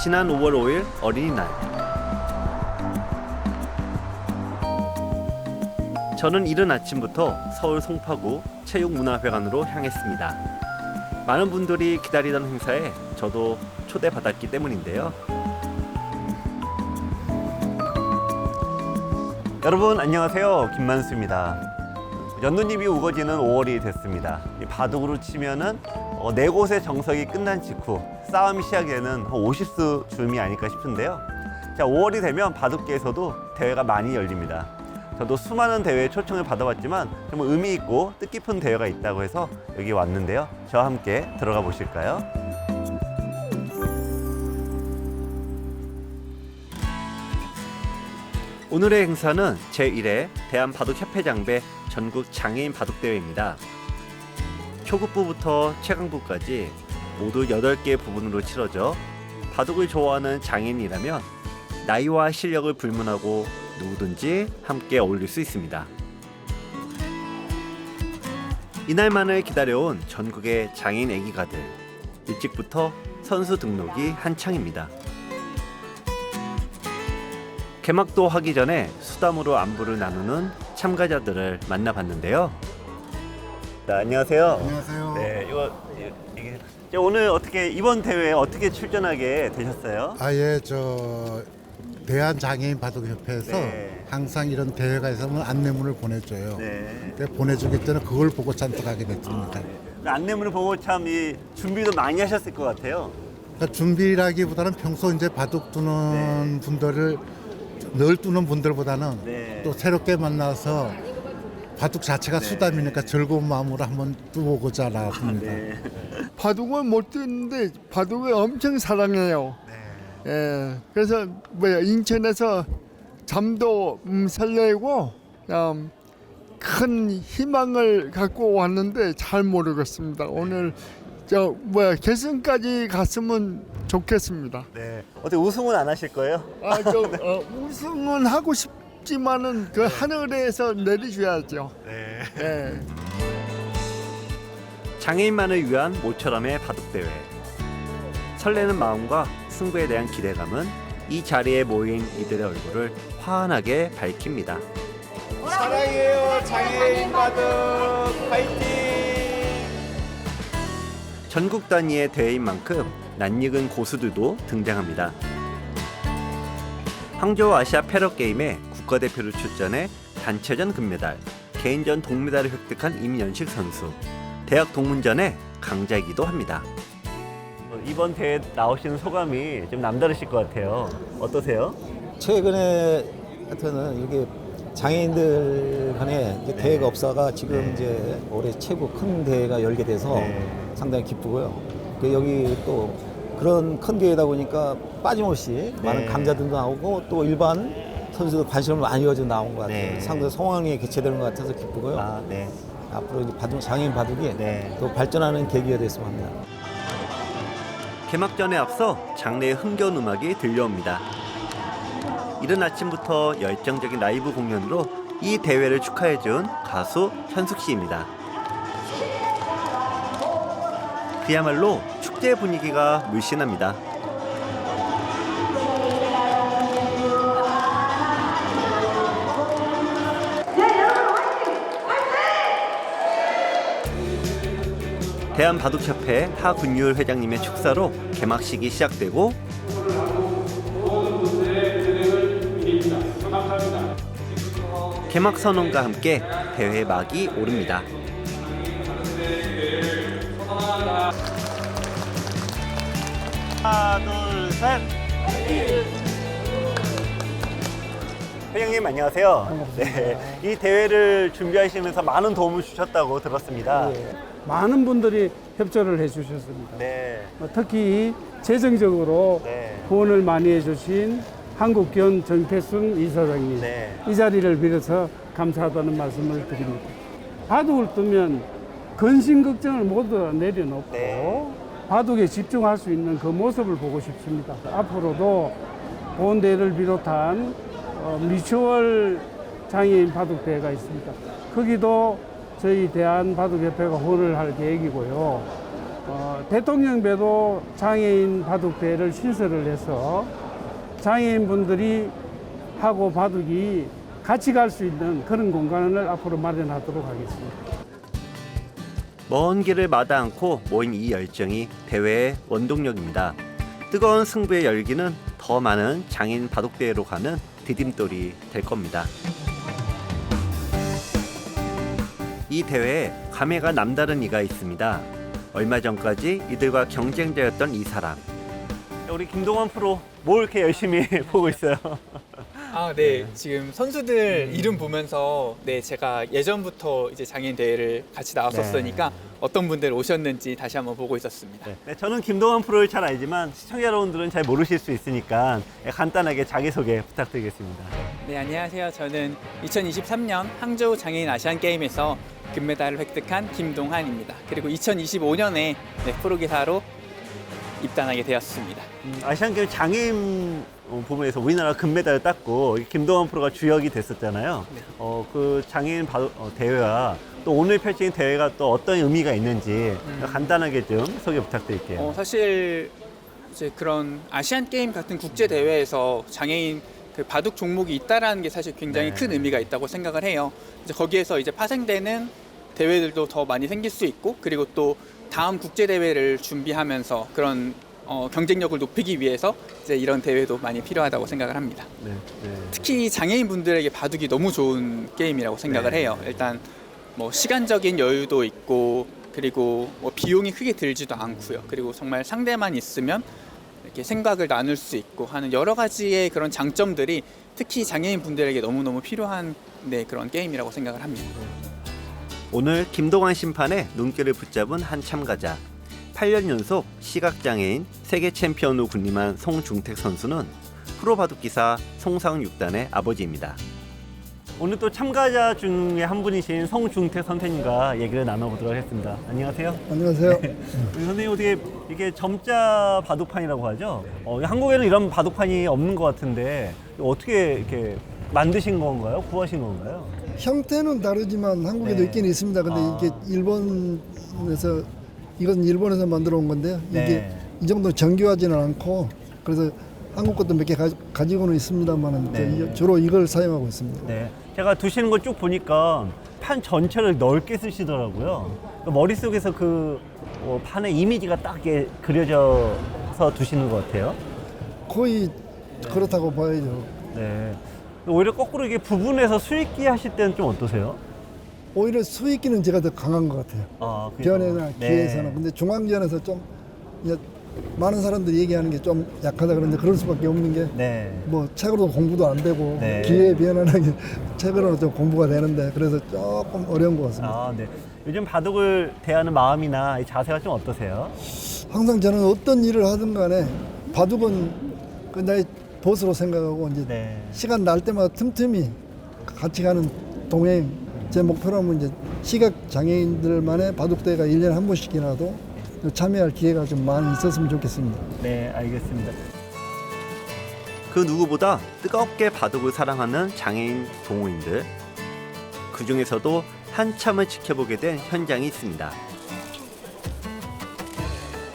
지난 5월 5일 어린이날. 저는 이른 아침부터 서울 송파구 체육문화회관으로 향했습니다. 많은 분들이 기다리던 행사에 저도 초대받았기 때문인데요. 여러분 안녕하세요, 김만수입니다. 연두잎이 우거지는 5월이 됐습니다. 바둑으로 치면은 4곳의 정석이 끝난 직후 싸움이 시작되는 50수 쯤이 아닐까 싶은데요. 자, 5월이 되면 바둑계에서도 대회가 많이 열립니다. 저도 수많은 대회에 초청을 받아봤지만 정말 의미 있고 뜻깊은 대회가 있다고 해서 여기 왔는데요. 저와 함께 들어가 보실까요? 오늘의 행사는 제1회 대한바둑협회장배 전국 장애인 바둑대회입니다. 초급부부터 최강부까지 모두 8개 부분으로 치러져 바둑을 좋아하는 장애인이라면 나이와 실력을 불문하고 누구든지 함께 어울릴 수 있습니다. 이날만을 기다려온 전국의 장애인 애기가들, 일찍부터 선수 등록이 한창입니다. 개막도 하기 전에 수담으로 안부를 나누는 참가자들을 만나봤는데요. 네, 안녕하세요. 안녕하세요. 네, 이게 오늘 어떻게 이번 대회에 어떻게 출전하게 되셨어요? 아예 대한장애인 바둑협회에서 네. 항상 이런 대회가 있으면 안내문을 보내줘요. 네. 근데 보내주기 때문에 그걸 보고 참석하게 됐습니다. 안내문을 보고 참 준비도 많이 하셨을 것 같아요. 그러니까 준비라기보다는 평소 이제 바둑 두는 분들을 늘 두는 분들보다는 네. 또 새롭게 만나서 바둑 자체가 수담이니까 즐거운 마음으로 한번 두고자 나왔습니다. 네. 바둑은 못 듣는데 바둑을 엄청 사랑해요. 예, 그래서 인천에서 잠도 설레고 큰 희망을 갖고 왔는데 잘 모르겠습니다. 오늘 결승까지 갔으면 좋겠습니다. 네. 어떻게 우승은 안 하실 거예요? 우승은 하고 싶지만은 그 하늘에서 내려줘야죠. 네. 예. 장애인만을 위한 모처럼의 바둑대회. 설레는 마음과 승부에 대한 기대감은 이 자리에 모인 이들의 얼굴을 환하게 밝힙니다. 사랑해요 장애인 바둑 파이팅! 전국 단위의 대회인 만큼 낯익은 고수들도 등장합니다. 항저우 아시아 패러게임에 국가대표로 출전해 단체전 금메달, 개인전 동메달을 획득한 임연식 선수, 대학 동문전의 강자이기도 합니다. 이번 대회 나오시는 소감이 좀 남다르실 것 같아요. 어떠세요? 최근에 하여튼은 이게 장애인들 간에 이제 대회가 없어가 지금 이제 올해 최고 큰 대회가 열게 돼서 상당히 기쁘고요. 여기 또 그런 큰 대회다 보니까 빠짐없이 많은 강자들도 나오고 또 일반 선수들 관심을 많이 가지고 나온 것 같아요. 상당히 성황리에 개최되는 것 같아서 기쁘고요. 앞으로 이제 장애인 바둑이 또 발전하는 계기가 됐으면 합니다. 개막전에 앞서 장내의 흥겨운 음악이 들려옵니다. 이른 아침부터 열정적인 라이브 공연으로 이 대회를 축하해준 가수 현숙 씨입니다. 그야말로 축제 분위기가 물씬합니다. 대한바둑협회 하군율 회장님의 축사로 개막식이 시작되고 개막 선언과 함께 대회 막이 오릅니다. 하나, 둘, 셋. 회장님 안녕하세요. 네, 이 대회를 준비하시면서 많은 도움을 주셨다고 들었습니다. 많은 분들이 협조를 해주셨습니다. 네. 특히 재정적으로 후원을 많이 해주신 한국견 정태순 이사장님, 이 자리를 빌어서 감사하다는 말씀을 드립니다. 바둑을 뜨면 근심 걱정을 모두 다 내려놓고 바둑에 집중할 수 있는 그 모습을 보고 싶습니다. 앞으로도 본대회를 비롯한 미추홀 장애인 바둑대회가 있습니다. 거기도 저희 대한바둑협회가 후원을 할 계획이고요. 대통령배도 장애인 바둑대회를 신설을 해서 장애인분들이 하고 바둑이 같이 갈 수 있는 그런 공간을 앞으로 마련하도록 하겠습니다. 먼 길을 마다 않고 모인 이 열정이 대회의 원동력입니다. 뜨거운 승부의 열기는 더 많은 장애인 바둑대회로 가는 디딤돌이 될 겁니다. 이 대회에 감회가 남다른 이가 있습니다. 얼마 전까지 이들과 경쟁자였던 이 사람. 우리 김동원 프로 뭘 이렇게 열심히 보고 있어요? 아, 네. 지금 선수들 이름 보면서 네, 제가 예전부터 이제 장애인 대회를 같이 나왔었으니까 어떤 분들 오셨는지 다시 한번 보고 있었습니다. 네, 저는 김동원 프로를 잘 알지만 시청자 여러분들은 잘 모르실 수 있으니까 간단하게 자기소개 부탁드리겠습니다. 네, 안녕하세요. 저는 2023년 항저우 장애인 아시안 게임에서 금메달을 획득한 김동환입니다. 그리고 2025년에 프로기사로 입단하게 되었습니다. 아시안게임 장애인 부문에서 우리나라 금메달을 땄고 김동원 프로가 주역이 됐었잖아요. 네. 그 장애인 대회와 또 오늘 펼쳐진 대회가 또 어떤 의미가 있는지 간단하게 좀 소개 부탁드릴게요. 사실 이제 그런 아시안 게임 같은 국제 대회에서 장애인 그 바둑 종목이 있다라는 게 사실 굉장히 큰 의미가 있다고 생각을 해요. 이제 거기에서 이제 파생되는 대회들도 더 많이 생길 수 있고, 그리고 또 다음 국제 대회를 준비하면서 그런 경쟁력을 높이기 위해서 이제 이런 대회도 많이 필요하다고 생각을 합니다. 네, 네. 특히 장애인 분들에게 바둑이 너무 좋은 게임이라고 생각을 해요. 일단 뭐 시간적인 여유도 있고, 그리고 뭐 비용이 크게 들지도 않고요. 그리고 정말 상대만 있으면 이렇게 생각을 나눌 수 있고 하는 여러 가지의 그런 장점들이 특히 장애인 분들에게 너무너무 필요한 그런 게임이라고 생각을 합니다. 오늘 김동환 심판의 눈길을 붙잡은 한 참가자. 8년 연속 시각장애인 세계 챔피언으로 군림한 송중택 선수는 프로 바둑기사 송상훈 6단의 아버지입니다. 오늘 또 참가자 중에 한 분이신 송중택 선생님과 얘기를 나눠보도록 하겠습니다. 안녕하세요. 안녕하세요. 우리 선생님 어떻게 이게 점자 바둑판이라고 하죠? 한국에는 이런 바둑판이 없는 것 같은데 어떻게 이렇게 만드신 건가요? 구하신 건가요? 형태는 다르지만 한국에도 네. 있긴 있습니다. 근데 이게 일본에서 이건 일본에서 만들어 온 건데요. 이게 네. 이 정도 정교하지는 않고 그래서 한국 것도 몇 개 가지고는 있습니다만 네. 주로 이걸 사용하고 있습니다. 네. 제가 두시는 거 쭉 보니까 판 전체를 넓게 쓰시더라고요. 머릿속에서 그 판의 이미지가 딱 이렇게 그려져서 두시는 것 같아요. 거의 그렇다고 봐야죠. 네. 오히려 거꾸로 이게 부분에서 수익기 하실 때는 좀 어떠세요? 오히려 수익기는 제가 더 강한 것 같아요. 아, 그래요? 변에나 네. 기에서는. 근데 중앙전에서 좀 이제 많은 사람들이 얘기하는 게 좀 약하다 그러는데 그럴 수밖에 없는 게 네. 뭐 책으로 공부도 안 되고 네. 기회 변화는 게 책으로는 좀 공부가 되는데 그래서 조금 어려운 것 같습니다. 아, 네. 요즘 바둑을 대하는 마음이나 이 자세가 좀 어떠세요? 항상 저는 어떤 일을 하든 간에 바둑은 그 나의 보수로 생각하고 이제 네. 시간 날 때마다 틈틈이 같이 가는 동행 제 목표라면 이제 시각 장애인들만의 바둑대회가 1년에 한 번씩이라도 참여할 기회가 좀 많이 있었으면 좋겠습니다. 네, 알겠습니다. 그 누구보다 뜨겁게 바둑을 사랑하는 장애인 동호인들. 그 중에서도 한참을 지켜보게 된 현장이 있습니다.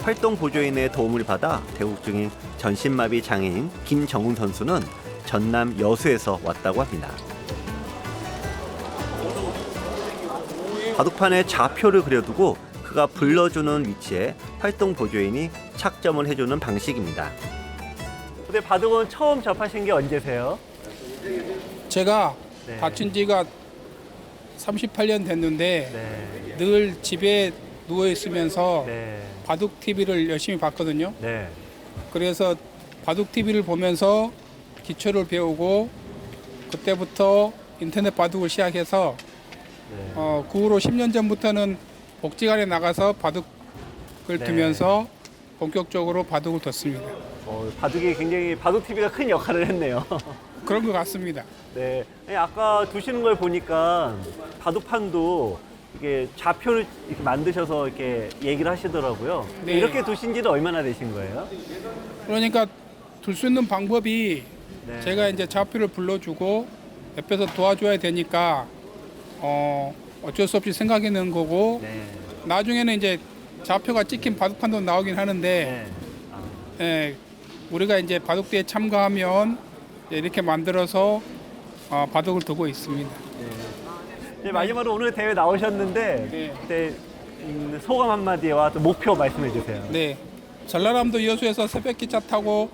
활동 보조인의 도움을 받아 대국 중인 전신마비 장애인 김정훈 선수는 전남 여수에서 왔다고 합니다. 바둑판에 좌표를 그려두고 그가 불러주는 위치에 활동 보조인이 착점을 해주는 방식입니다. 근데 바둑은 처음 접하신 게 언제세요? 제가 네. 다친 지가 38년 됐는데 네. 늘 집에 누워 있으면서 네. 바둑 TV를 열심히 봤거든요. 네. 그래서 바둑 TV를 보면서 기초를 배우고 그때부터 인터넷 바둑을 시작해서 네. 그 후로 10년 전부터는 복지관에 나가서 바둑을 네. 두면서 본격적으로 바둑을 뒀습니다. 바둑이 굉장히 바둑 TV가 큰 역할을 했네요. 그런 것 같습니다. 네. 아니, 아까 두시는 걸 보니까 바둑판도 이게 좌표를 이렇게 만드셔서 이렇게 얘기를 하시더라고요. 네. 이렇게 두신 지는 얼마나 되신 거예요? 그러니까 둘 수 있는 방법이 네. 제가 이제 좌표를 불러주고 옆에서 도와줘야 되니까 어쩔 수 없이 생각이 는 거고 네. 나중에는 이제 좌표가 찍힌 바둑판도 나오긴 하는데 예, 우리가 이제 바둑대에 참가하면 이렇게 만들어서 바둑을 두고 있습니다. 네, 마지막으로 오늘 대회 나오셨는데 네. 그때 소감 한마디와 또 목표 말씀해 주세요. 네, 전라남도 여수에서 새벽 기차 타고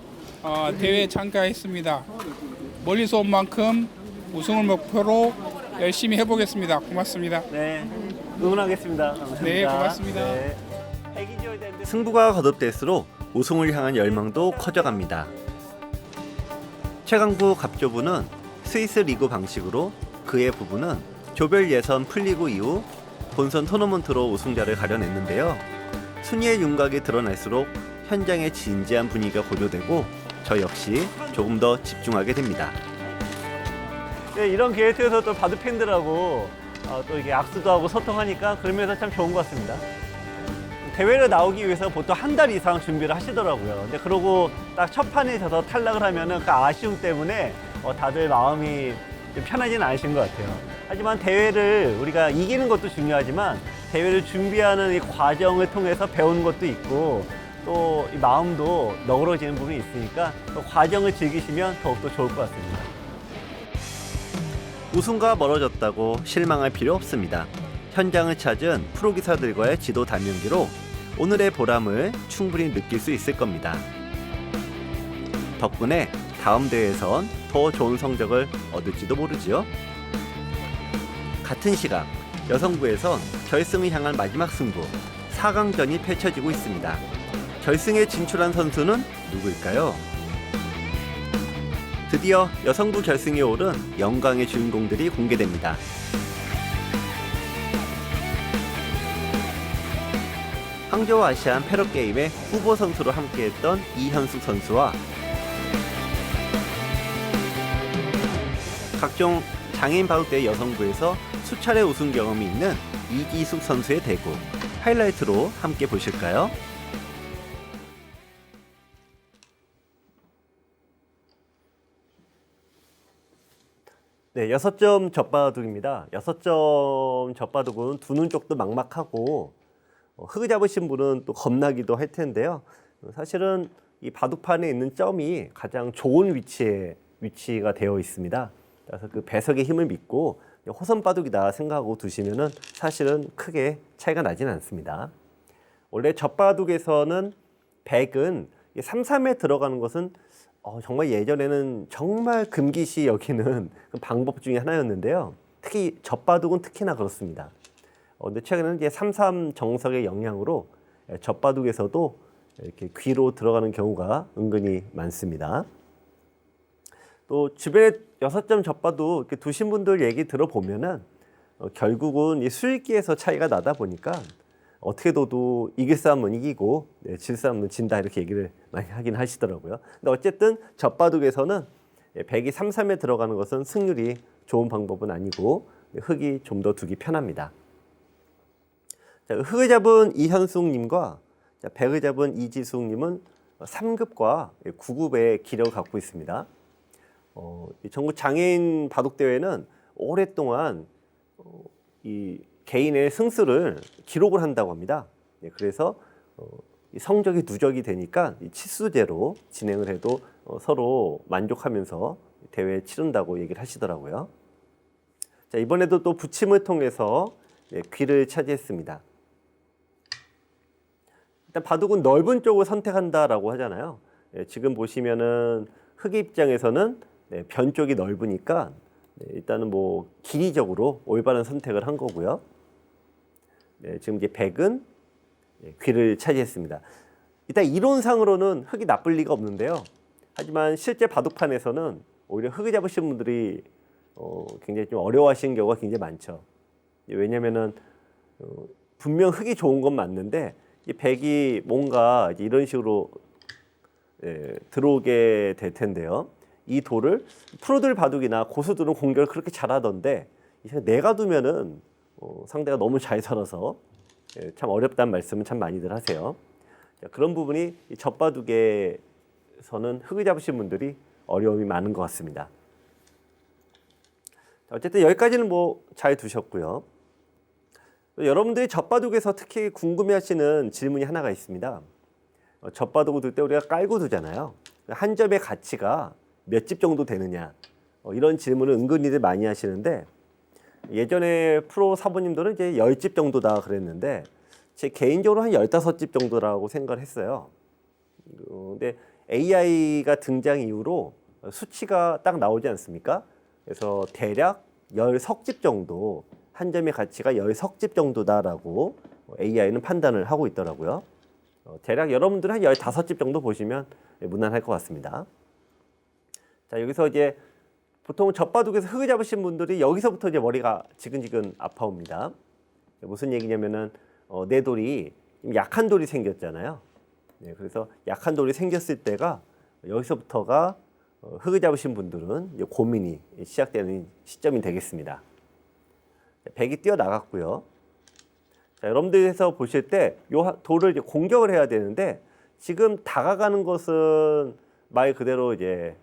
대회에 참가했습니다. 멀리서 온 만큼 우승을 목표로 열심히 해보겠습니다. 고맙습니다. 네, 응원하겠습니다. 감사합니다. 네, 고맙습니다. 네. 승부가 거듭될수록 우승을 향한 열망도 커져갑니다. 최강부 갑조부는 스위스 리그 방식으로 그의 부부는 조별 예선 풀리고 이후 본선 토너먼트로 우승자를 가려냈는데요. 순위의 윤곽이 드러날수록 현장의 진지한 분위기가 고조되고 저 역시 조금 더 집중하게 됩니다. 네, 이런 기회 통해서 또 바둑 팬들하고 또 이게 악수도 하고 소통하니까 그러면서 참 좋은 것 같습니다. 대회를 나오기 위해서 보통 한 달 이상 준비를 하시더라고요. 근데 그러고 딱 첫 판에 져서 탈락을 하면은 그 아쉬움 때문에 다들 마음이 좀 편하지는 않으신 것 같아요. 하지만 대회를 우리가 이기는 것도 중요하지만 대회를 준비하는 이 과정을 통해서 배우는 것도 있고 또 이 마음도 너그러지는 부분이 있으니까 또 과정을 즐기시면 더욱더 좋을 것 같습니다. 우승과 멀어졌다고 실망할 필요 없습니다. 현장을 찾은 프로기사들과의 지도 단면기로 오늘의 보람을 충분히 느낄 수 있을 겁니다. 덕분에 다음 대회에선 더 좋은 성적을 얻을지도 모르지요. 같은 시각 여성부에선 결승을 향한 마지막 승부 4강전이 펼쳐지고 있습니다. 결승에 진출한 선수는 누구일까요? 드디어 여성부 결승에 오른 영광의 주인공들이 공개됩니다. 항저우 아시안 패러게임의 후보 선수로 함께했던 이현숙 선수와 각종 장애인 바둑대 여성부에서 수차례 우승 경험이 있는 이기숙 선수의 대구 하이라이트로 함께 보실까요? 네, 6점 젖바둑입니다. 6점 젖바둑은 두는 쪽도 막막하고 흙 잡으신 분은 또 겁나기도 할 텐데요. 사실은 이 바둑판에 있는 점이 가장 좋은 위치가 되어 있습니다. 그래서 그 배석의 힘을 믿고 호선 바둑이다 생각하고 두시면은 사실은 크게 차이가 나지는 않습니다. 원래 젖바둑에서는 백은 3-3에 들어가는 것은 정말 예전에는 정말 금기시 여기는 그 방법 중에 하나였는데요. 특히 젖바둑은 특히나 그렇습니다. 근데 최근에는 이제 3-3 정석의 영향으로 젖바둑에서도 이렇게 귀로 들어가는 경우가 은근히 많습니다. 또 주변에 6점 젖바둑 이렇게 두신 분들 얘기 들어보면은 결국은 이 수익기에서 차이가 나다 보니까 어떻게 둬도 이길 싸움은 이기고 질 싸움은 진다 이렇게 얘기를 많이 하긴 하시더라고요. 근데 어쨌든 젖바둑에서는 백이 3-3에 들어가는 것은 승률이 좋은 방법은 아니고 흙이 좀 더 두기 편합니다. 자, 흙을 잡은 이현숙님과 백을 잡은 이지숙님은 3급과 9급의 기력을 갖고 있습니다. 전국 장애인 바둑대회는 오랫동안 이 개인의 승수를 기록을 한다고 합니다. 그래서 성적이 누적이 되니까 치수제로 진행을 해도 서로 만족하면서 대회 치른다고 얘기를 하시더라고요. 자, 이번에도 또 붙임을 통해서 귀를 차지했습니다. 일단 바둑은 넓은 쪽을 선택한다라고 하잖아요. 지금 보시면은 흙의 입장에서는 변 쪽이 넓으니까 일단은 뭐 길이적으로 올바른 선택을 한 거고요. 지금 이제 백은 귀를 차지했습니다. 일단 이론상으로는 흙이 나쁠 리가 없는데요. 하지만 실제 바둑판에서는 오히려 흙을 잡으신 분들이 굉장히 좀 어려워하시는 경우가 굉장히 많죠. 왜냐면은 분명 흙이 좋은 건 맞는데 이 백이 뭔가 이제 이런 식으로 들어오게 될 텐데요. 이 돌을 프로들 바둑이나 고수들은 공격을 그렇게 잘하던데 내가 두면은 상대가 너무 잘 살아서 참 어렵다는 말씀은 참 많이들 하세요. 자, 그런 부분이 이 젖바둑에서는 흙을 잡으신 분들이 어려움이 많은 것 같습니다. 자, 어쨌든 여기까지는 뭐 잘 두셨고요. 여러분들이 젖바둑에서 특히 궁금해하시는 질문이 하나가 있습니다. 젖바둑을 둘 때 우리가 깔고 두잖아요. 한 점의 가치가 몇 집 정도 되느냐, 이런 질문을 은근히들 많이 하시는데, 예전에 프로 사부님들은 이제 10집 정도다 그랬는데 제 개인적으로 한 15집 정도라고 생각을 했어요. 근데 AI가 등장 이후로 수치가 딱 나오지 않습니까? 그래서 대략 10석집 정도, 한 점의 가치가 10석집 정도다라고 AI는 판단을 하고 있더라고요. 대략 여러분들은 한 15집 정도 보시면 무난할 것 같습니다. 자, 여기서 이제 보통 젖바둑에서 흙을 잡으신 분들이 여기서부터 이제 머리가 지근지근 아파옵니다. 무슨 얘기냐면은 내 돌이 약한 돌이 생겼잖아요. 네, 그래서 약한 돌이 생겼을 때가 여기서부터가 흙을 잡으신 분들은 이제 고민이 시작되는 시점이 되겠습니다. 백이 뛰어 나갔고요. 자, 여러분들께서 보실 때 이 돌을 이제 공격을 해야 되는데 지금 다가가는 것은 말 그대로 이제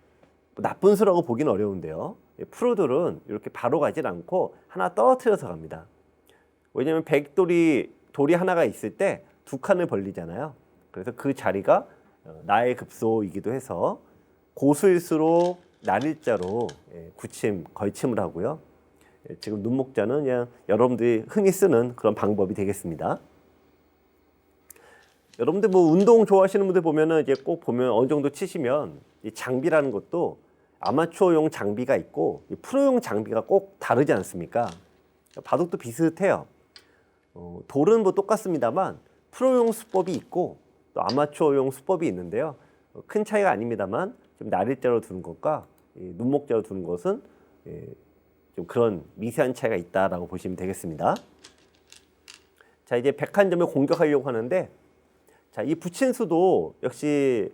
나쁜 수라고 보기는 어려운데요. 프로들은 이렇게 바로 가진 않고 하나 떨어뜨려서 갑니다. 왜냐하면 돌이 하나가 있을 때 두 칸을 벌리잖아요. 그래서 그 자리가 나의 급소이기도 해서 고수일수록 날일자로 걸침을 하고요. 지금 눈목자는 그냥 여러분들이 흔히 쓰는 그런 방법이 되겠습니다. 여러분들 뭐 운동 좋아하시는 분들 보면은 이제 꼭 보면 어느 정도 치시면 이 장비라는 것도 아마추어용 장비가 있고 프로용 장비가 꼭 다르지 않습니까? 바둑도 비슷해요. 돌은 뭐 똑같습니다만 프로용 수법이 있고 또 아마추어용 수법이 있는데요. 큰 차이가 아닙니다만 좀 날일자로 두는 것과 눈목자로 두는 것은 좀 그런 미세한 차이가 있다라고 보시면 되겠습니다. 자, 이제 101점을 공격하려고 하는데, 자, 이 부친수도 역시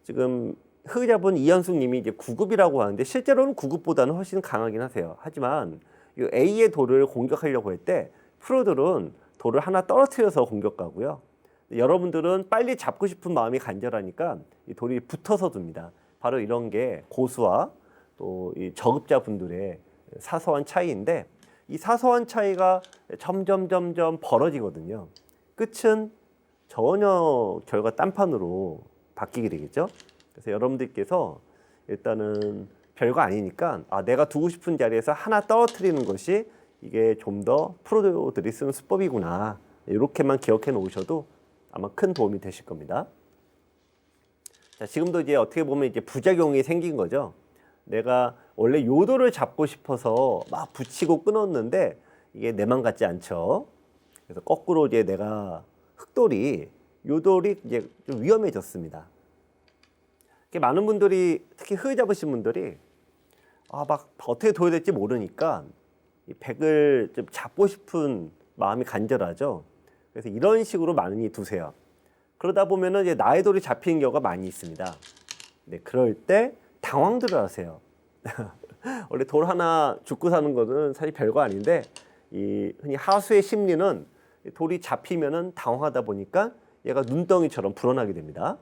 지금 흙 잡은 이현숙 님이 이제 9급이라고 하는데 실제로는 9급보다는 훨씬 강하긴 하세요. 하지만 이 A의 돌을 공격하려고 할 때 프로들은 돌을 하나 떨어뜨려서 공격 가고요. 여러분들은 빨리 잡고 싶은 마음이 간절하니까 이 돌이 붙어서 둡니다. 바로 이런 게 고수와 또 이 저급자 분들의 사소한 차이인데, 이 사소한 차이가 점점 벌어지거든요. 끝은 전혀 결과 딴판으로 바뀌게 되겠죠. 그래서 여러분들께서 일단은 별거 아니니까 내가 두고 싶은 자리에서 하나 떨어뜨리는 것이 이게 좀 더 프로들이 쓰는 수법이구나, 이렇게만 기억해 놓으셔도 아마 큰 도움이 되실 겁니다. 자, 지금도 이제 어떻게 보면 이제 부작용이 생긴 거죠. 내가 원래 요도를 잡고 싶어서 막 붙이고 끊었는데 이게 내 맘 같지 않죠. 그래서 거꾸로 이제 내가 요돌이 이제 좀 위험해졌습니다. 많은 분들이 특히 흙 잡으신 분들이 막 어떻게 둬야 될지 모르니까 이 백을 좀 잡고 싶은 마음이 간절하죠. 그래서 이런 식으로 많이 두세요. 그러다 보면은 이제 나의 돌이 잡히는 경우가 많이 있습니다. 네, 그럴 때 당황들을 하세요. 원래 돌 하나 죽고 사는 거는 사실 별거 아닌데 이 흔히 하수의 심리는 돌이 잡히면은 당황하다 보니까 얘가 눈덩이처럼 불어나게 됩니다.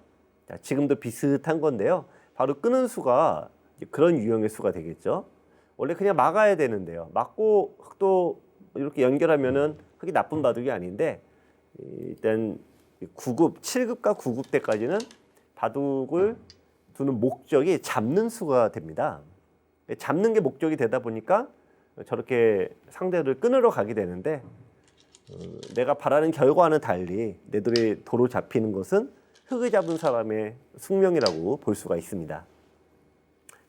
자, 지금도 비슷한 건데요. 바로 끄는 수가 그런 유형의 수가 되겠죠. 원래 그냥 막아야 되는데요. 막고 흙도 이렇게 연결하면은 흙이 나쁜 바둑이 아닌데, 일단 9급, 7급과 9급 때까지는 바둑을 두는 목적이 잡는 수가 됩니다. 잡는 게 목적이 되다 보니까 저렇게 상대를 끊으러 가게 되는데, 내가 바라는 결과와는 달리 내 돌이 도로 잡히는 것은 흙을 잡은 사람의 숙명이라고 볼 수가 있습니다.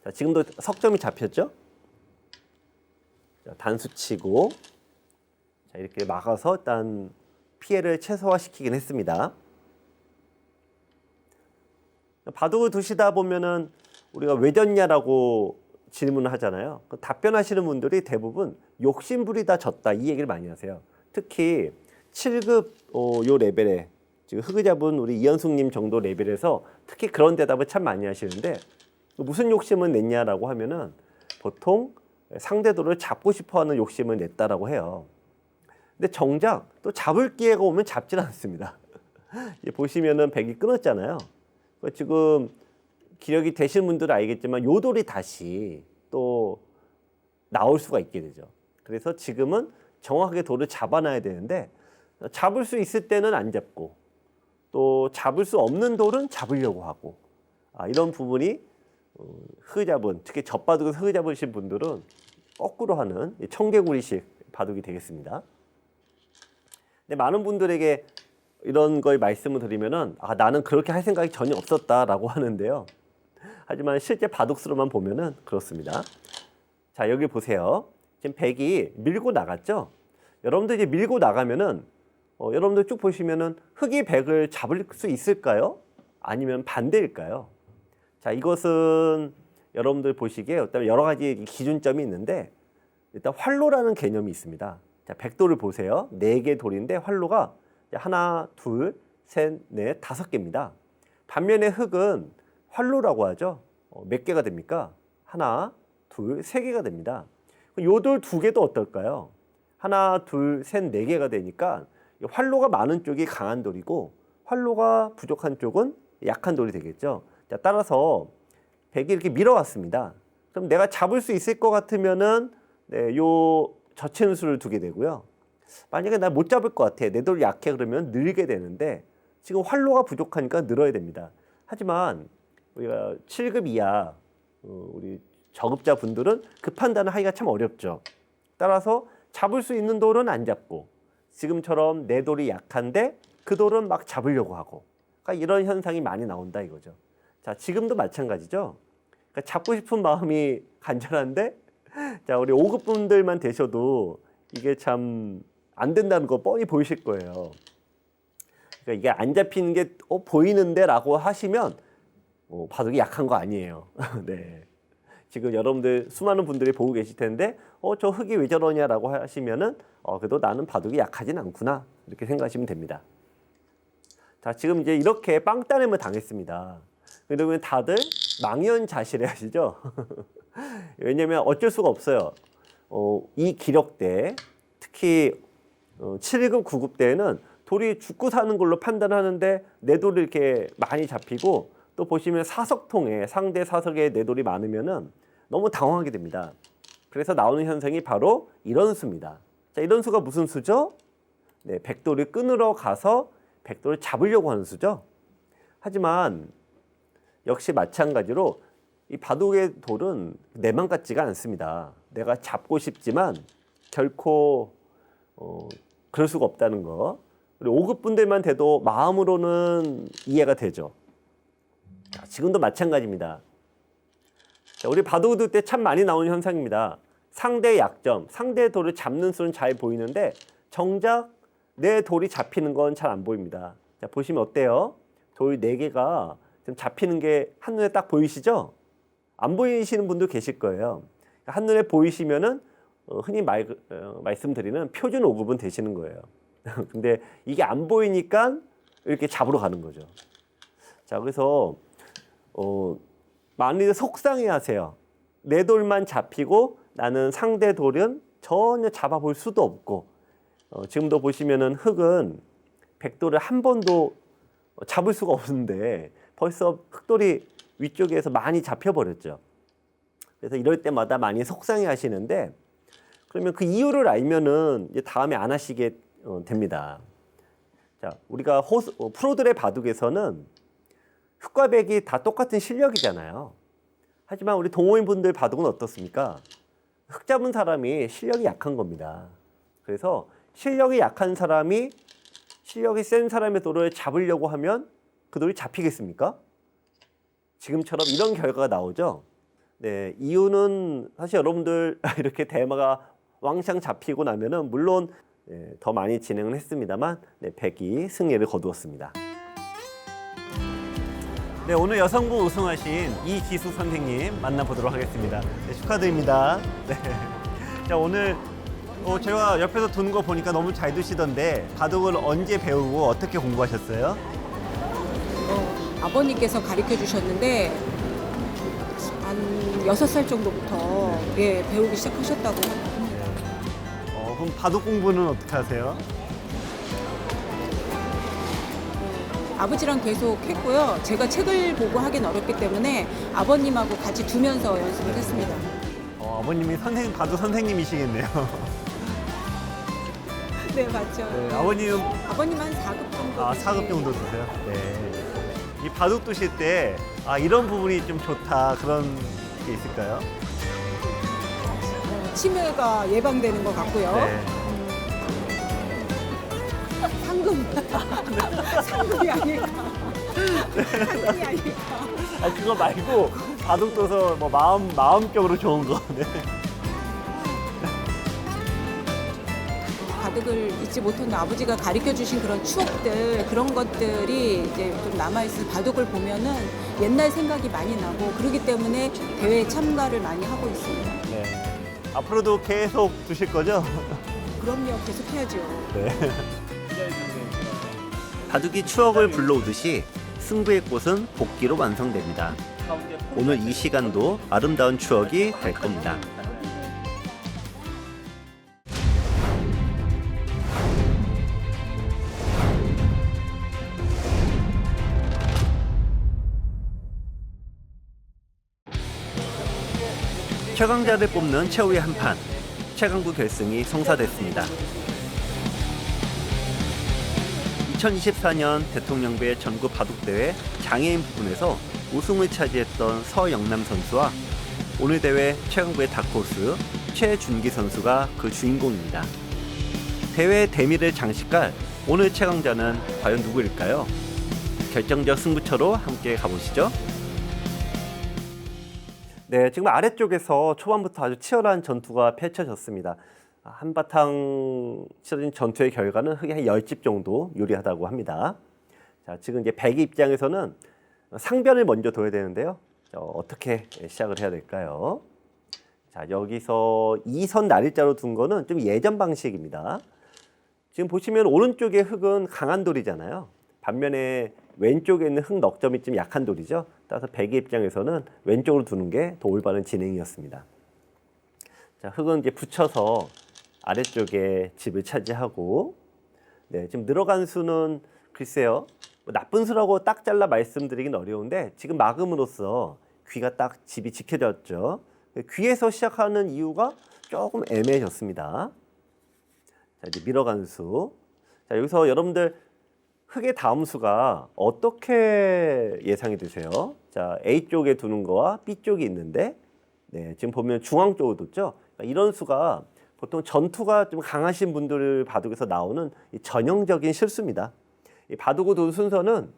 자, 지금도 석점이 잡혔죠? 자, 단수치고, 자, 이렇게 막아서 일단 피해를 최소화시키긴 했습니다. 바둑을 두시다 보면은 우리가 왜 졌냐라고 질문을 하잖아요. 답변하시는 분들이 대부분 욕심부리다 졌다, 이 얘기를 많이 하세요. 특히 7급 요 레벨에 지금 흙을 잡은 우리 이현숙님 정도 레벨에서 특히 그런 대답을 참 많이 하시는데, 무슨 욕심을 냈냐라고 하면은 보통 상대도를 잡고 싶어하는 욕심을 냈다라고 해요. 근데 정작 또 잡을 기회가 오면 잡질 않습니다. 보시면은 백이 끊었잖아요. 지금 기력이 되신 분들은 알겠지만 요돌이 다시 또 나올 수가 있게 되죠. 그래서 지금은 정확하게 돌을 잡아놔야 되는데 잡을 수 있을 때는 안 잡고 또 잡을 수 없는 돌은 잡으려고 하고 이런 부분이 흙잡은 특히 젖바둑에서 흙 잡으신 분들은 거꾸로 하는 청개구리식 바둑이 되겠습니다. 근데 많은 분들에게 이런 걸 말씀을 드리면은 나는 그렇게 할 생각이 전혀 없었다라고 하는데요. 하지만 실제 바둑수로만 보면은 그렇습니다. 자, 여기 보세요. 지금 백이 밀고 나갔죠? 여러분들 이제 밀고 나가면은 여러분들 쭉 보시면은 흙이 백을 잡을 수 있을까요? 아니면 반대일까요? 자, 이것은 여러분들 보시기에 어떤 여러 가지 기준점이 있는데 일단 활로라는 개념이 있습니다. 자, 백돌을 보세요. 4개 돌인데 활로가 하나, 둘, 셋, 넷, 5개입니다. 반면에 흙은 활로라고 하죠. 몇 개가 됩니까? 하나, 둘, 3개가 됩니다. 요 돌 2개도 어떨까요? 하나, 둘, 셋, 4개가 되니까 활로가 많은 쪽이 강한 돌이고 활로가 부족한 쪽은 약한 돌이 되겠죠. 자, 따라서 백이 이렇게 밀어왔습니다. 그럼 내가 잡을 수 있을 것 같으면은 요 젖히는 수를 두게 되고요. 만약에 나 못 잡을 것 같아. 내 돌이 약해 그러면 늘게 되는데 지금 활로가 부족하니까 늘어야 됩니다. 하지만 우리가 7급 이하 우리 저급자 분들은 그 판단을 하기가 참 어렵죠. 따라서 잡을 수 있는 돌은 안 잡고 지금처럼 내 돌이 약한데 그 돌은 막 잡으려고 하고 그러니까 이런 현상이 많이 나온다 이거죠. 자, 지금도 마찬가지죠. 그러니까 잡고 싶은 마음이 간절한데 자, 우리 5급 분들만 되셔도 이게 참 안 된다는 거 뻔히 보이실 거예요. 그러니까 이게 안 잡히는 게 보이는데 라고 하시면 바둑이 약한 거 아니에요. 네. 지금 여러분들 수많은 분들이 보고 계실 텐데 저 흙이 왜 저러냐라고 하시면은 그래도 나는 바둑이 약하진 않구나 이렇게 생각하시면 됩니다. 자, 지금 이제 이렇게 빵 따냄을 당했습니다. 그러면 다들 망연자실해 하시죠. 왜냐면 어쩔 수가 없어요. 이 기력대 특히 7급, 9급 대에는 돌이 죽고 사는 걸로 판단하는데 내 돌이 이렇게 많이 잡히고 또 보시면 사석통에 상대 사석에 내 돌이 많으면은 너무 당황하게 됩니다. 그래서 나오는 현상이 바로 이런 수입니다. 자, 이런 수가 무슨 수죠? 네, 백돌을 끊으러 가서 백돌을 잡으려고 하는 수죠. 하지만 역시 마찬가지로 이 바둑의 돌은 내 맘 같지가 않습니다. 내가 잡고 싶지만 결코 그럴 수가 없다는 거. 우리 5급 분들만 돼도 마음으로는 이해가 되죠. 자, 지금도 마찬가지입니다. 자, 우리 바둑 때 참 많이 나오는 현상입니다. 상대의 약점, 상대의 돌을 잡는 수는 잘 보이는데 정작 내 돌이 잡히는 건 잘 안 보입니다. 자, 보시면 어때요? 돌 4개가 지금 잡히는 게 한눈에 딱 보이시죠? 안 보이시는 분도 계실 거예요. 한눈에 보이시면은 흔히 말씀드리는 표준 5급은 되시는 거예요. 근데 이게 안 보이니까 이렇게 잡으러 가는 거죠. 자, 그래서 많이들 속상해 하세요. 내 돌만 잡히고 나는 상대 돌은 전혀 잡아볼 수도 없고 지금도 보시면은 흙은 백돌을 한 번도 잡을 수가 없는데 벌써 흙돌이 위쪽에서 많이 잡혀버렸죠. 그래서 이럴 때마다 많이 속상해 하시는데 그러면 그 이유를 알면은 이제 다음에 안 하시게 됩니다. 자, 우리가 프로들의 바둑에서는 흙과 백이 다 똑같은 실력이잖아요. 하지만 우리 동호인분들 바둑은 어떻습니까? 흙 잡은 사람이 실력이 약한 겁니다. 그래서 실력이 약한 사람이 실력이 센 사람의 돌을 잡으려고 하면 그 돌이 잡히겠습니까? 지금처럼 이런 결과가 나오죠. 네, 이유는 사실 여러분들 이렇게 대마가 왕창 잡히고 나면은 물론 더 많이 진행을 했습니다만 백이 승리를 거두었습니다. 네, 오늘 여성부 우승하신 이지수 선생님 만나보도록 하겠습니다. 네, 축하드립니다. 네. 자, 오늘 제가 옆에서 두는 거 보니까 너무 잘 두시던데 바둑을 언제 배우고 어떻게 공부하셨어요? 아버님께서 가르쳐 주셨는데 한 6살 정도부터 배우기 시작하셨다고 합니다. 그럼 바둑 공부는 어떻게 하세요? 아버지랑 계속 했고요. 제가 책을 보고 하긴 어렵기 때문에 아버님하고 같이 두면서 연습을 했습니다. 아버님이 바둑 선생님이시겠네요. 네, 맞죠. 네, 아버님 아버님 한 4급 정도. 4급 정도 드세요? 네. 이 바둑 두실 때 이런 부분이 좀 좋다 그런 게 있을까요? 치매가 예방되는 것 같고요. 네. 상금. 상금이 아닐까. 상금이 아닐까. 그거 말고 바둑 둬서 뭐 마음적으로 좋은 거. 네. 바둑을 잊지 못하는 아버지가 가르쳐 주신 그런 추억들, 그런 것들이 이제 좀 남아있어서 바둑을 보면은 옛날 생각이 많이 나고 그러기 때문에 대회에 참가를 많이 하고 있습니다. 네. 앞으로도 계속 두실 거죠? 그럼요, 계속 해야죠. 네. 바둑이 추억을 불러오듯이 승부의 꽃은 복기로 완성됩니다. 오늘 이 시간도 아름다운 추억이 될 겁니다. 최강자를 뽑는 최후의 한판, 최강구 결승이 성사됐습니다. 2024년 대통령배 전국 바둑대회 장애인 부분에서 우승을 차지했던 서영남 선수와 오늘 대회 최강구의 다크호스 최준기 선수가 그 주인공입니다. 대회 대미를 장식할 오늘 최강자는 과연 누구일까요? 결정적 승부처로 함께 가보시죠. 네, 지금 아래쪽에서 초반부터 아주 치열한 전투가 펼쳐졌습니다. 한바탕 치러진 전투의 결과는 흑이 한 10집 정도 유리하다고 합니다. 자, 지금 이제 백이 입장에서는 상변을 먼저 둬야 되는데요. 어떻게 시작을 해야 될까요? 자, 여기서 2선 날일자로 둔 거는 좀 예전 방식입니다. 지금 보시면 오른쪽에 흑은 강한 돌이잖아요. 반면에 왼쪽에 있는 흑 넉점이 좀 약한 돌이죠. 따라서 백의 입장에서는 왼쪽으로 두는 게 더 올바른 진행이었습니다. 자, 흑은 이제 붙여서 아래쪽에 집을 차지하고, 네, 지금 늘어간 수는 글쎄요, 나쁜 수라고 딱 잘라 말씀드리긴 어려운데 지금 막음으로써 귀가 딱 집이 지켜졌죠. 귀에서 시작하는 이유가 조금 애매해졌습니다. 자, 이제 밀어간 수. 자, 여기서 여러분들 흑의 다음 수가 어떻게 예상이 되세요? 자, A 쪽에 두는 거와 B 쪽이 있는데, 네, 지금 보면 중앙 쪽으로 뒀죠. 이런 수가 보통 전투가 좀 강하신 분들 바둑에서 나오는 전형적인 실수입니다. 이 바둑을 두는 순서는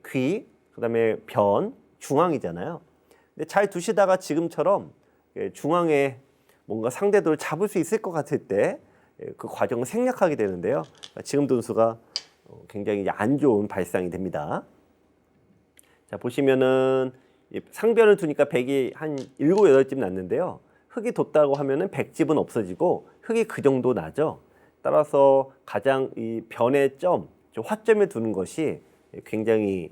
귀, 그다음에 변, 중앙이잖아요. 근데 잘 두시다가 지금처럼 중앙에 뭔가 상대도를 잡을 수 있을 것 같을 때 그 과정을 생략하게 되는데요. 지금 둔 수가 굉장히 안 좋은 발상이 됩니다. 자, 보시면은 상변을 두니까 백이 한 7, 8집 났는데요. 흑이 뒀다고 하면은 100집은 없어지고 흑이 그 정도 나죠. 따라서 가장 이 변의 점, 화점에 두는 것이 굉장히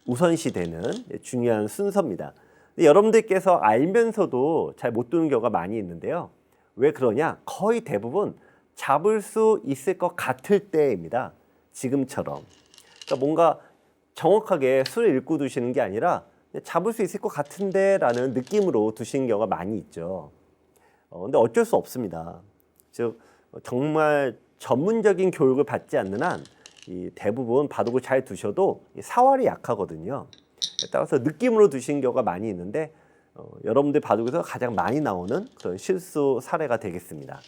우선시되는 중요한 순서입니다. 근데 여러분들께서 알면서도 잘 못 두는 경우가 많이 있는데요. 왜 그러냐? 거의 대부분 잡을 수 있을 것 같을 때입니다. 지금처럼. 그러니까 뭔가 정확하게 수를 읽고 두시는 게 아니라 잡을 수 있을 것 같은데 라는 느낌으로 두시는 경우가 많이 있죠. 근데 어쩔 수 없습니다. 즉 정말 전문적인 교육을 받지 않는 한 이 대부분 바둑을 잘 두셔도 사활이 약하거든요. 따라서 느낌으로 두시는 경우가 많이 있는데 여러분들 바둑에서 가장 많이 나오는 그런 실수 사례가 되겠습니다.